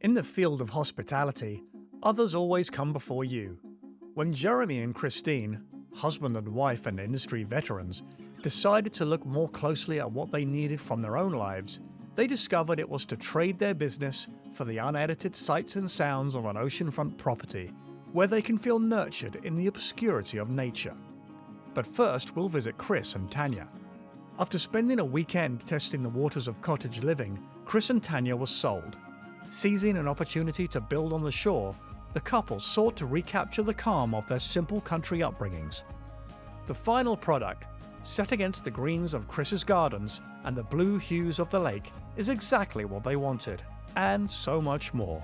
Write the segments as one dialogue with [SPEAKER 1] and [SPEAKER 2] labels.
[SPEAKER 1] In the field of hospitality, others always come before you. When Jeremy and Christine, husband and wife and industry veterans, decided to look more closely at what they needed from their own lives, they discovered it was to trade their business for the unedited sights and sounds of an oceanfront property, where they can feel nurtured in the obscurity of nature. But first, we'll visit Chris and Tanya. After spending a weekend testing the waters of cottage living, Chris and Tanya were sold. Seizing an opportunity to build on the shore, the couple sought to recapture the calm of their simple country upbringings. The final product, set against the greens of Chris's gardens and the blue hues of the lake, is exactly what they wanted, and so much more.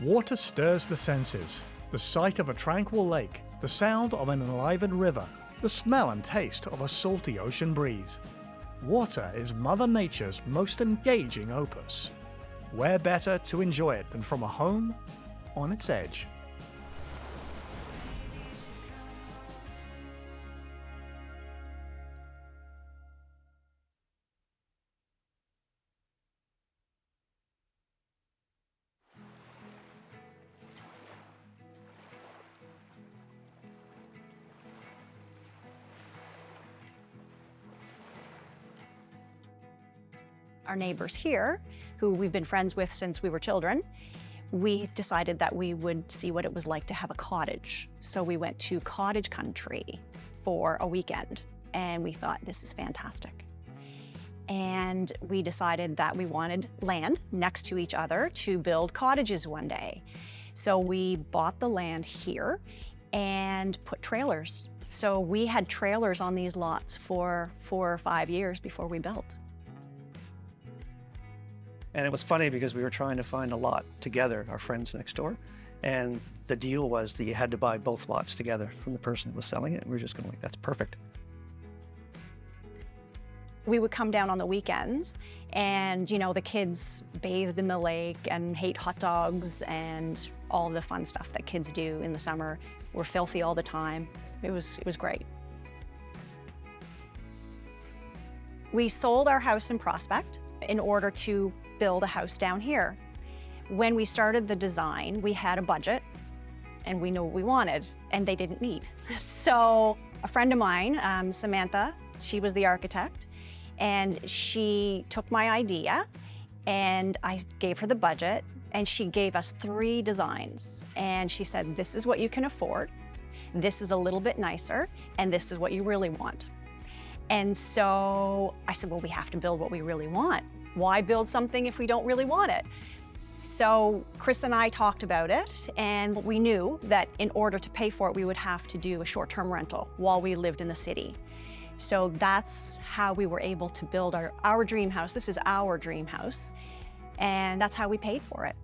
[SPEAKER 1] Water stirs the senses. The sight of a tranquil lake, the sound of an enlivened river, the smell and taste of a salty ocean breeze. Water is Mother Nature's most engaging opus. Where better to enjoy it than from a home on its edge?
[SPEAKER 2] Our neighbors here, who we've been friends with since we were children, we decided that we would see what it was like to have a cottage. So we went to cottage country for a weekend, and we thought, this is fantastic. And we decided that we wanted land next to each other to build cottages one day. So we bought the land here and put trailers. So we had trailers on these lots for 4 or 5 years before we built.
[SPEAKER 3] And it was funny because we were trying to find a lot together, our friends next door. And the deal was that you had to buy both lots together from the person who was selling it. And we were just going like, that's perfect.
[SPEAKER 2] We would come down on the weekends and, you know, the kids bathed in the lake and ate hot dogs and all the fun stuff that kids do in the summer. We're filthy all the time. It was great. We sold our house in Prospect in order to build a house down here. When we started the design, we had a budget and we knew what we wanted, and they didn't meet. So a friend of mine, Samantha, she was the architect, and she took my idea and I gave her the budget, and she gave us 3 designs. And she said, this is what you can afford, this is a little bit nicer, and this is what you really want. And so I said, well, we have to build what we really want. Why build something if we don't really want it? So Chris and I talked about it, and we knew that in order to pay for it, we would have to do a short-term rental while we lived in the city. So that's how we were able to build our dream house. This is our dream house, and that's how we paid for it.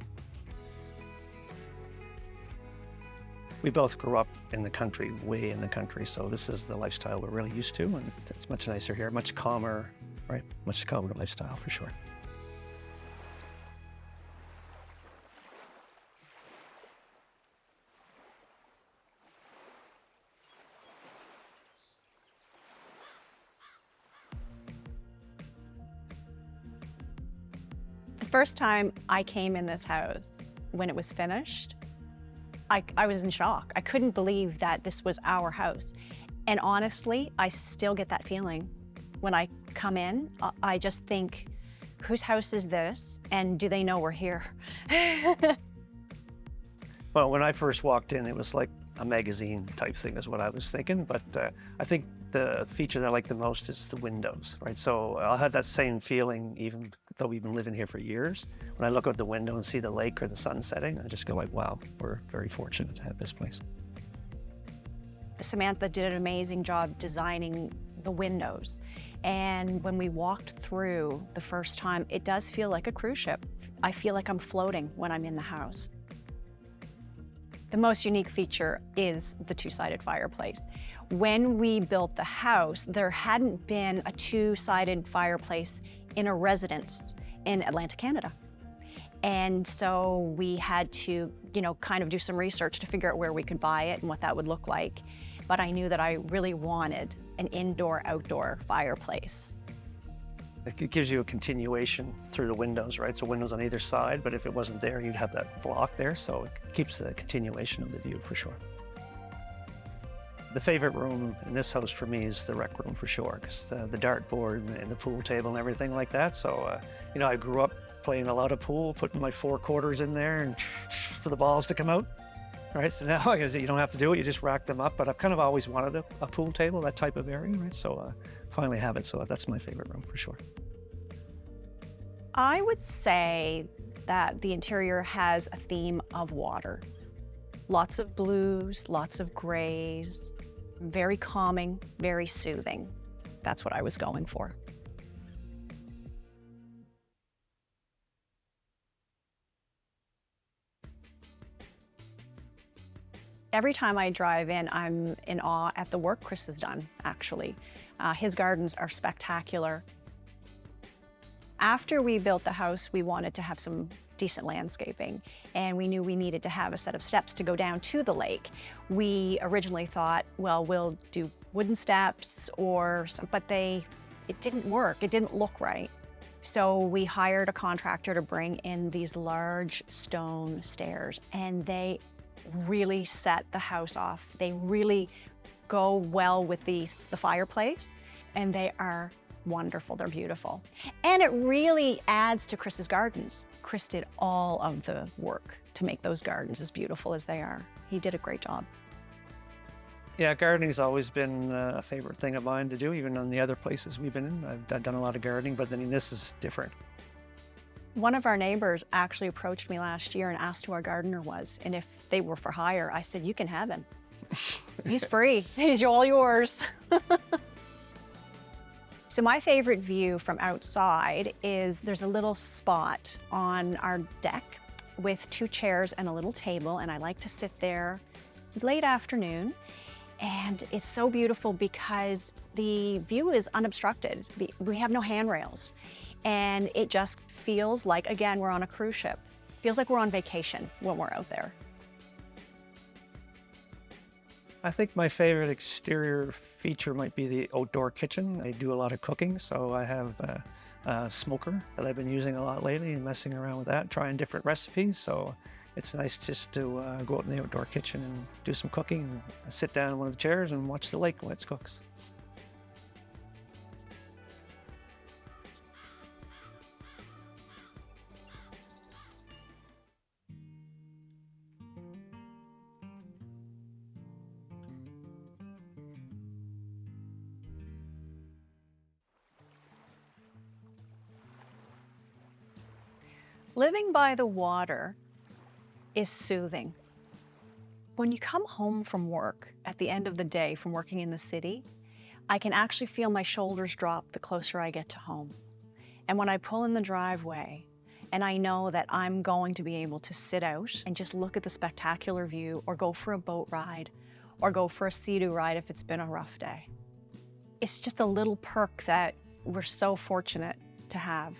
[SPEAKER 3] We both grew up in the country, way in the country, so this is the lifestyle we're really used to, and it's much nicer here, much calmer, right? Much calmer lifestyle for sure.
[SPEAKER 2] The first time I came in this house, when it was finished, I was in shock. I couldn't believe that this was our house. And honestly, I still get that feeling. When I come in, I just think, whose house is this? And do they know we're here?
[SPEAKER 3] Well, when I first walked in, it was like a magazine type thing is what I was thinking. But I think the feature that I like the most is the windows, right? So I'll have that same feeling even though we've been living here for years. When I look out the window and see the lake or the sun setting, I just go like, wow, we're very fortunate to have this place.
[SPEAKER 2] Samantha did an amazing job designing the windows. And when we walked through the first time, it does feel like a cruise ship. I feel like I'm floating when I'm in the house. The most unique feature is the two-sided fireplace. When we built the house, there hadn't been a two-sided fireplace in a residence in Atlantic Canada. And so we had to, kind of do some research to figure out where we could buy it and what that would look like. But I knew that I really wanted an indoor-outdoor fireplace.
[SPEAKER 3] It gives you a continuation through the windows, right? So windows on either side, but if it wasn't there, you'd have that block there. So it keeps the continuation of the view for sure. The favorite room in this house for me is the rec room for sure, because the dartboard and the pool table and everything like that. So, I grew up playing a lot of pool, putting my 4 quarters in there and for the balls to come out. Right, so now you don't have to do it, you just rack them up. But I've kind of always wanted a pool table, that type of area, right? So finally have it, so that's my favorite room for sure.
[SPEAKER 2] I would say that the interior has a theme of water. Lots of blues, lots of grays, very calming, very soothing. That's what I was going for. Every time I drive in, I'm in awe at the work Chris has done, actually. His gardens are spectacular. After we built the house, we wanted to have some decent landscaping, and we knew we needed to have a set of steps to go down to the lake. We originally thought, well, we'll do wooden steps but it didn't work. It didn't look right. So we hired a contractor to bring in these large stone stairs, and they really set the house off. They really go well with the fireplace, and they are wonderful. They're beautiful. And it really adds to Chris's gardens. Chris did all of the work to make those gardens as beautiful as they are. He did a great job.
[SPEAKER 3] Yeah, gardening's always been a favorite thing of mine to do, even on the other places we've been in. I've done a lot of gardening, but this is different.
[SPEAKER 2] One of our neighbors actually approached me last year and asked who our gardener was, and if they were for hire. I said, you can have him. He's free. He's all yours. So my favorite view from outside is there's a little spot on our deck with 2 chairs and a little table, and I like to sit there late afternoon. And it's so beautiful because the view is unobstructed. We have no handrails. And it just feels like, again, we're on a cruise ship. Feels like we're on vacation when we're out there.
[SPEAKER 3] I think my favorite exterior feature might be the outdoor kitchen. I do a lot of cooking, so I have a smoker that I've been using a lot lately and messing around with that, trying different recipes. So it's nice just to go out in the outdoor kitchen and do some cooking and sit down in one of the chairs and watch the lake while it cooks.
[SPEAKER 2] Living by the water is soothing. When you come home from work at the end of the day from working in the city, I can actually feel my shoulders drop the closer I get to home. And when I pull in the driveway and I know that I'm going to be able to sit out and just look at the spectacular view, or go for a boat ride, or go for a sea-doo ride if it's been a rough day. It's just a little perk that we're so fortunate to have.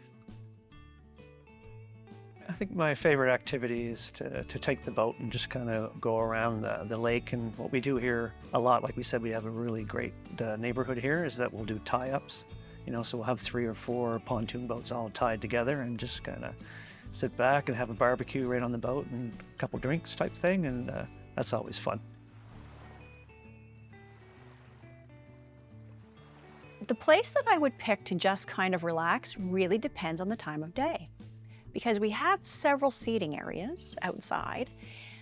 [SPEAKER 3] I think my favorite activity is to take the boat and just kind of go around the lake. And what we do here a lot, like we said, we have a really great neighborhood here, is that we'll do tie-ups. So we'll have 3 or 4 pontoon boats all tied together and just kind of sit back and have a barbecue right on the boat and a couple drinks type thing, and that's always fun.
[SPEAKER 2] The place that I would pick to just kind of relax really depends on the time of day, because we have several seating areas outside.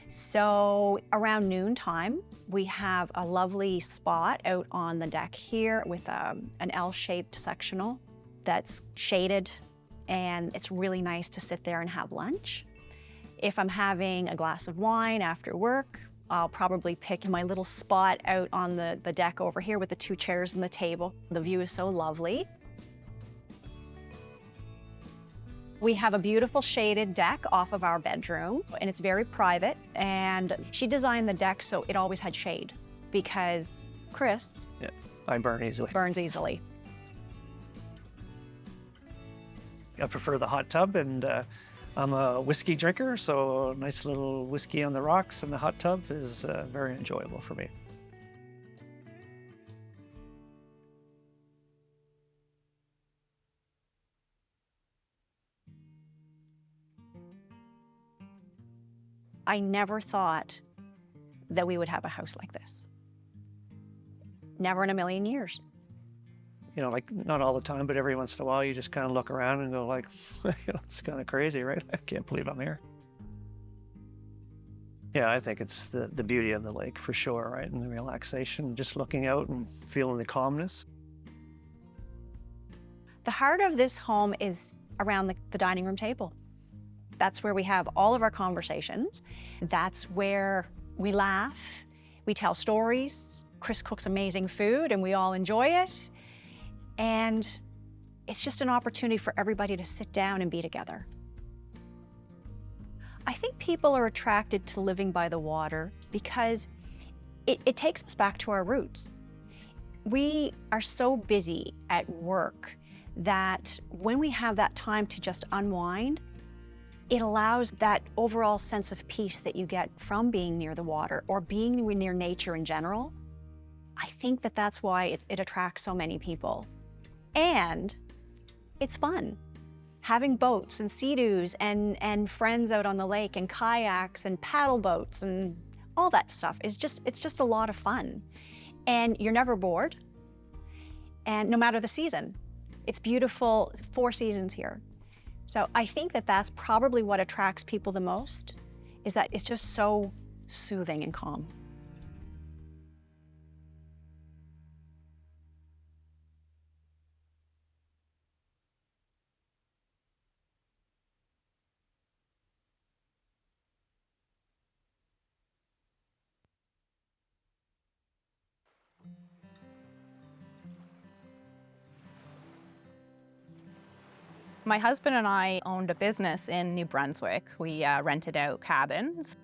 [SPEAKER 2] So around noontime, we have a lovely spot out on the deck here with an L-shaped sectional that's shaded, and it's really nice to sit there and have lunch. If I'm having a glass of wine after work, I'll probably pick my little spot out on the deck over here with the 2 chairs and the table. The view is so lovely. We have a beautiful shaded deck off of our bedroom, and it's very private. And she designed the deck so it always had shade, because Chris
[SPEAKER 3] I burn easily.
[SPEAKER 2] burns easily.
[SPEAKER 3] I prefer the hot tub, and I'm a whiskey drinker, so a nice little whiskey on the rocks in the hot tub is very enjoyable for me.
[SPEAKER 2] I never thought that we would have a house like this. Never in a million years.
[SPEAKER 3] You know, like not all the time, but every once in a while you just kind of look around and go like, it's kind of crazy, right? I can't believe I'm here. Yeah, I think it's the beauty of the lake for sure, right? And the relaxation, just looking out and feeling the calmness.
[SPEAKER 2] The heart of this home is around the dining room table. That's where we have all of our conversations. That's where we laugh, we tell stories. Chris cooks amazing food and we all enjoy it. And it's just an opportunity for everybody to sit down and be together. I think people are attracted to living by the water because it takes us back to our roots. We are so busy at work that when we have that time to just unwind, it allows that overall sense of peace that you get from being near the water or being near nature in general. I think that that's why it attracts so many people. And it's fun. Having boats and sea-doos and friends out on the lake and kayaks and paddle boats and all that stuff it's just a lot of fun. And you're never bored. And no matter the season, it's beautiful, 4 seasons here. So I think that that's probably what attracts people the most, is that it's just so soothing and calm.
[SPEAKER 4] My husband and I owned a business in New Brunswick. We rented out cabins.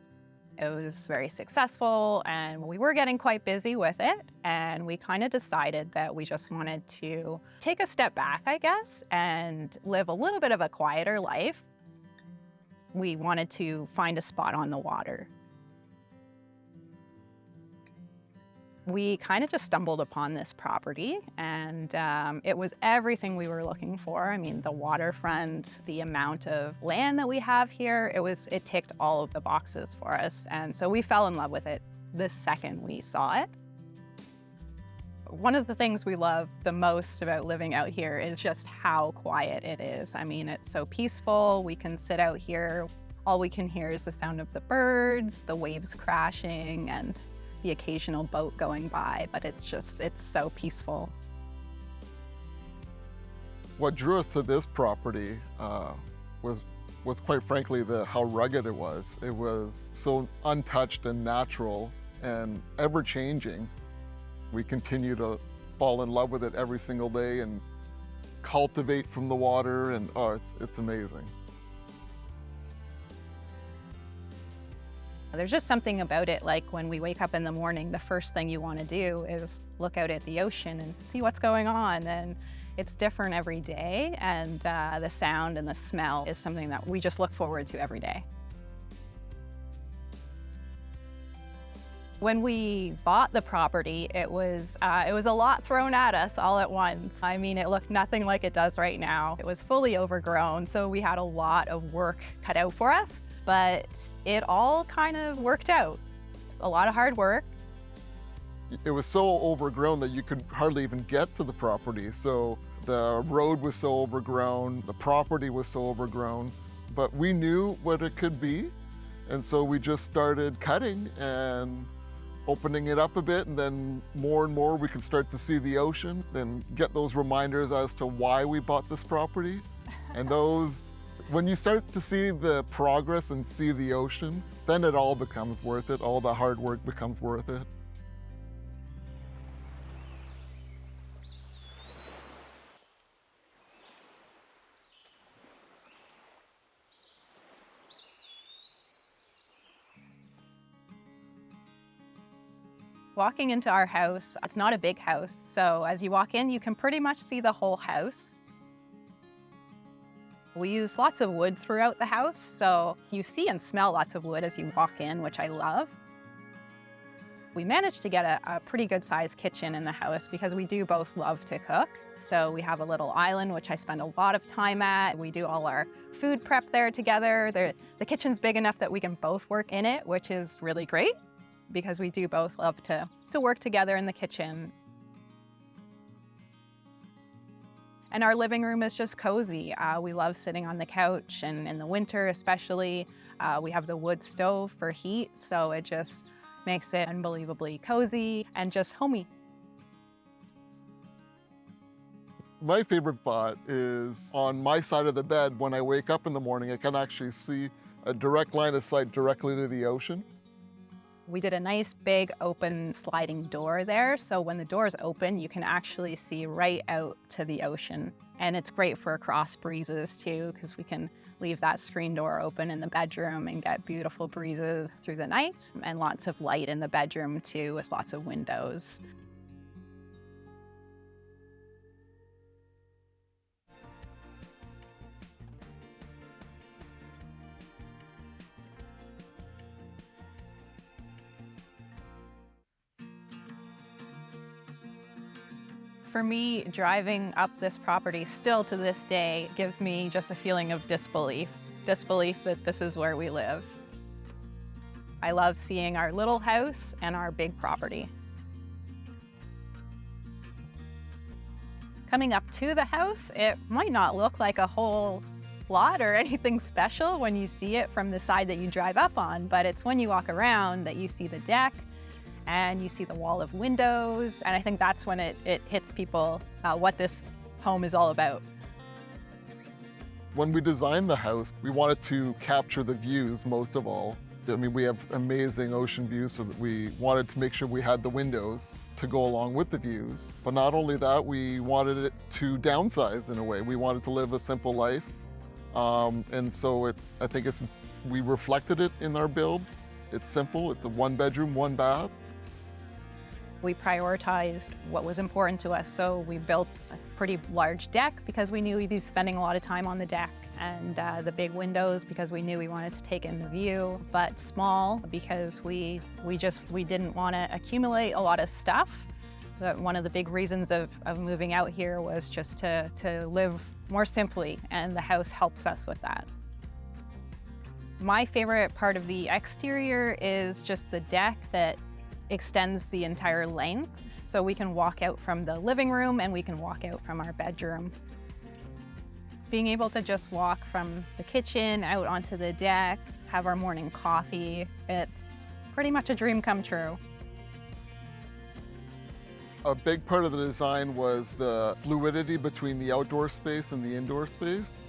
[SPEAKER 4] It was very successful and we were getting quite busy with it. And we kind of decided that we just wanted to take a step back, I guess, and live a little bit of a quieter life. We wanted to find a spot on the water. We kind of just stumbled upon this property and it was everything we were looking for. I mean, the waterfront, the amount of land that we have here, it ticked all of the boxes for us. And so we fell in love with it the second we saw it. One of the things we love the most about living out here is just how quiet it is. I mean, it's so peaceful. We can sit out here. All we can hear is the sound of the birds, the waves crashing, and the occasional boat going by, but it's so peaceful.
[SPEAKER 5] What drew us to this property was quite frankly how rugged it was. It was so untouched and natural and ever-changing. We continue to fall in love with it every single day and cultivate from the water, and it's amazing.
[SPEAKER 4] There's just something about it, like when we wake up in the morning, the first thing you want to do is look out at the ocean and see what's going on. And it's different every day. And the sound and the smell is something that we just look forward to every day. When we bought the property, it was a lot thrown at us all at once. I mean, it looked nothing like it does right now. It was fully overgrown, so we had a lot of work cut out for us. But it all kind of worked out. A lot of hard work.
[SPEAKER 5] It was so overgrown that you could hardly even get to the property. So the road was so overgrown, the property was so overgrown, but we knew what it could be. And so we just started cutting and opening it up a bit, and then more and more we could start to see the ocean and get those reminders as to why we bought this property. And when you start to see the progress and see the ocean, then it all becomes worth it. All the hard work becomes worth it.
[SPEAKER 4] Walking into our house, it's not a big house, so as you walk in, you can pretty much see the whole house. We use lots of wood throughout the house, so you see and smell lots of wood as you walk in, which I love. We managed to get a pretty good sized kitchen in the house because we do both love to cook. So we have a little island, which I spend a lot of time at. We do all our food prep there together. The kitchen's big enough that we can both work in it, which is really great because we do both love to work together in the kitchen. And our living room is just cozy. We love sitting on the couch, and in the winter especially, we have the wood stove for heat, so it just makes it unbelievably cozy and just homey.
[SPEAKER 5] My favorite spot is on my side of the bed. When I wake up in the morning, I can actually see a direct line of sight directly to the ocean.
[SPEAKER 4] We did a nice big open sliding door there, so when the door's open, you can actually see right out to the ocean. And it's great for cross breezes too, because we can leave that screen door open in the bedroom and get beautiful breezes through the night, and lots of light in the bedroom too, with lots of windows. For me, driving up this property still to this day gives me just a feeling of disbelief that this is where we live. I love seeing our little house and our big property. Coming up to the house, it might not look like a whole lot or anything special when you see it from the side that you drive up on, but it's when you walk around that you see the deck and you see the wall of windows, and I think that's when it hits people what this home is all about.
[SPEAKER 5] When we designed the house, we wanted to capture the views most of all. I mean, we have amazing ocean views, so that we wanted to make sure we had the windows to go along with the views. But not only that, we wanted it to downsize in a way. We wanted to live a simple life. And so I think we reflected it in our build. It's simple, it's a 1-bedroom, 1-bath.
[SPEAKER 4] We prioritized what was important to us, so we built a pretty large deck because we knew we'd be spending a lot of time on the deck, and the big windows because we knew we wanted to take in the view, but small because we didn't want to accumulate a lot of stuff. But one of the big reasons of moving out here was just to live more simply, and the house helps us with that. My favorite part of the exterior is just the deck that extends the entire length. So we can walk out from the living room and we can walk out from our bedroom. Being able to just walk from the kitchen out onto the deck, have our morning coffee, it's pretty much a dream come true.
[SPEAKER 5] A big part of the design was the fluidity between the outdoor space and the indoor space.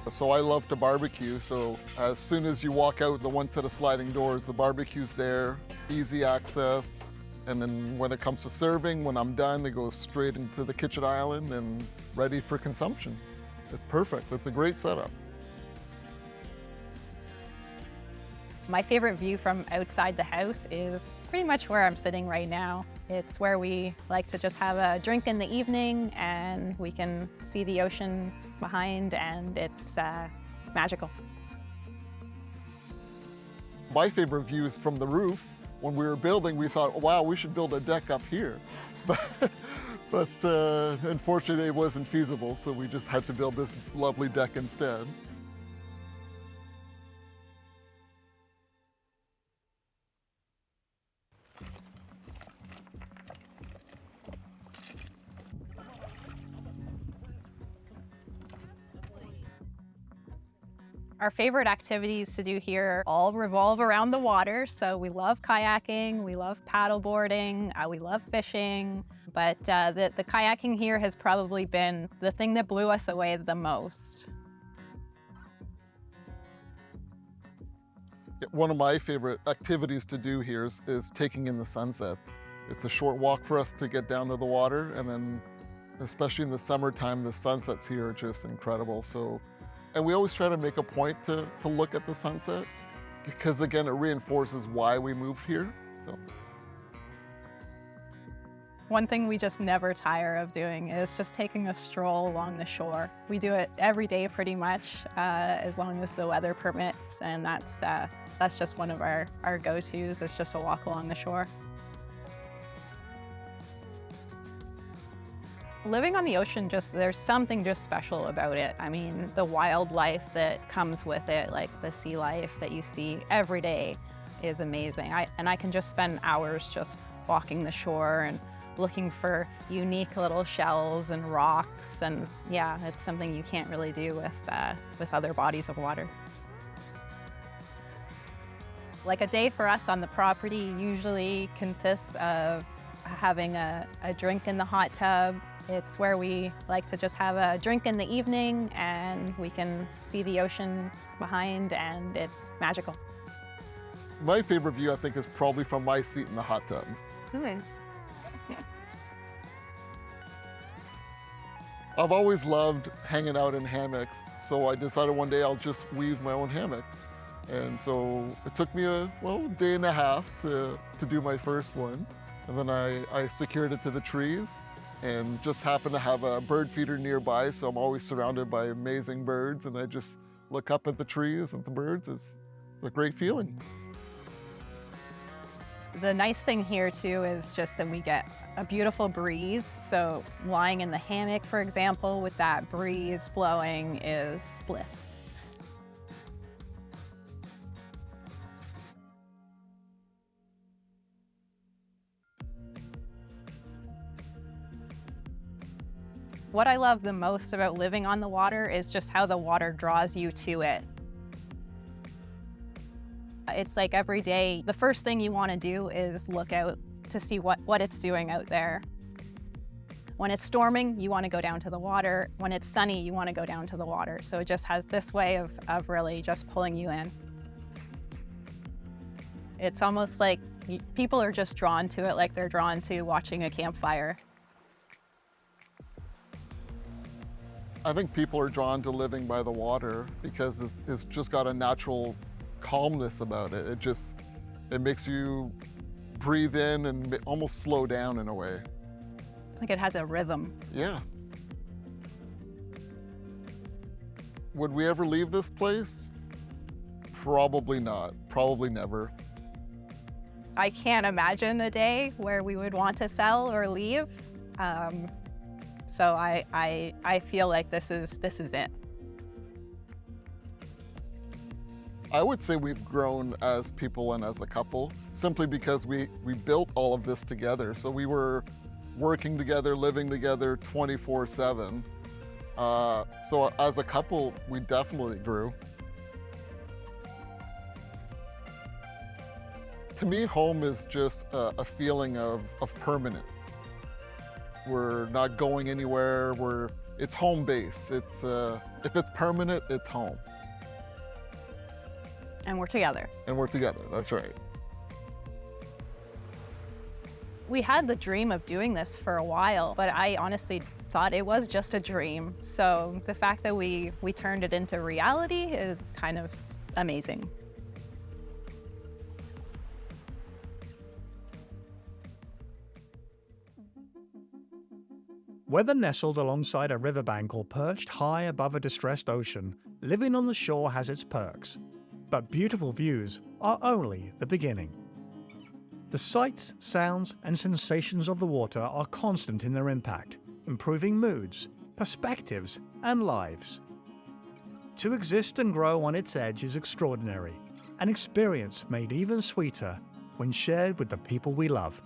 [SPEAKER 5] So I love to barbecue, so as soon as you walk out the one set of sliding doors, the barbecue's there, easy access. And then when it comes to serving, when I'm done, it goes straight into the kitchen island and ready for consumption. It's perfect, it's a great setup.
[SPEAKER 4] My favorite view from outside the house is pretty much where I'm sitting right now. It's where we like to just have a drink in the evening, and we can see the ocean behind, and it's magical.
[SPEAKER 5] My favorite view is from the roof. When we were building, we thought, wow, we should build a deck up here. But unfortunately, it wasn't feasible, so we just had to build this lovely deck instead.
[SPEAKER 4] Our favorite activities to do here all revolve around the water. So we love kayaking, we love paddleboarding, we love fishing, but the kayaking here has probably been the thing that blew us away the most.
[SPEAKER 5] One of my favorite activities to do here is taking in the sunset. It's a short walk for us to get down to the water, and then especially in the summertime, the sunsets here are just incredible. And we always try to make a point to look at the sunset, because again, it reinforces why we moved here.
[SPEAKER 4] One thing we just never tire of doing is just taking a stroll along the shore. We do it every day pretty much, as long as the weather permits, and that's just one of our go-tos. It's just a walk along the shore. Living on the ocean, there's something just special about it. I mean, the wildlife that comes with it, like the sea life that you see every day, is amazing. I can just spend hours just walking the shore and looking for unique little shells and rocks, and yeah, it's something you can't really do with other bodies of water. Like a day for us on the property usually consists of having a drink in the hot tub. It's where we like to just have a drink in the evening and we can see the ocean behind, and it's magical.
[SPEAKER 5] My favorite view, I think, is probably from my seat in the hot tub.
[SPEAKER 2] Good.
[SPEAKER 5] I've always loved hanging out in hammocks, so I decided one day I'll just weave my own hammock. And so it took me a day and a half to do my first one. And then I secured it to the trees and just happened to have a bird feeder nearby, so I'm always surrounded by amazing birds, and I just look up at the trees and the birds. It's a great feeling.
[SPEAKER 4] The nice thing here too is just that we get a beautiful breeze. So lying in the hammock, for example, with that breeze blowing is bliss. What I love the most about living on the water is just how the water draws you to it. It's like every day, the first thing you want to do is look out to see what it's doing out there. When it's storming, you want to go down to the water. When it's sunny, you want to go down to the water. So it just has this way of really just pulling you in. It's almost like people are just drawn to it, like they're drawn to watching a campfire.
[SPEAKER 5] I think people are drawn to living by the water because it's just got a natural calmness about it. It makes you breathe in and almost slow down in a way.
[SPEAKER 4] It's like it has a rhythm.
[SPEAKER 5] Yeah. Would we ever leave this place? Probably not. Probably never.
[SPEAKER 4] I can't imagine a day where we would want to sell or leave. So I feel like this is it.
[SPEAKER 5] I would say we've grown as people and as a couple simply because we built all of this together. So we were working together, living together 24/7. So as a couple, we definitely grew. To me, home is just a feeling of permanence. We're not going anywhere. It's home base. If it's permanent, it's home.
[SPEAKER 4] And we're together.
[SPEAKER 5] And we're together, that's right.
[SPEAKER 4] We had the dream of doing this for a while, but I honestly thought it was just a dream. So the fact that we turned it into reality is kind of amazing.
[SPEAKER 1] Whether nestled alongside a riverbank or perched high above a distressed ocean, living on the shore has its perks. But beautiful views are only the beginning. The sights, sounds, and sensations of the water are constant in their impact, improving moods, perspectives, and lives. To exist and grow on its edge is extraordinary, an experience made even sweeter when shared with the people we love.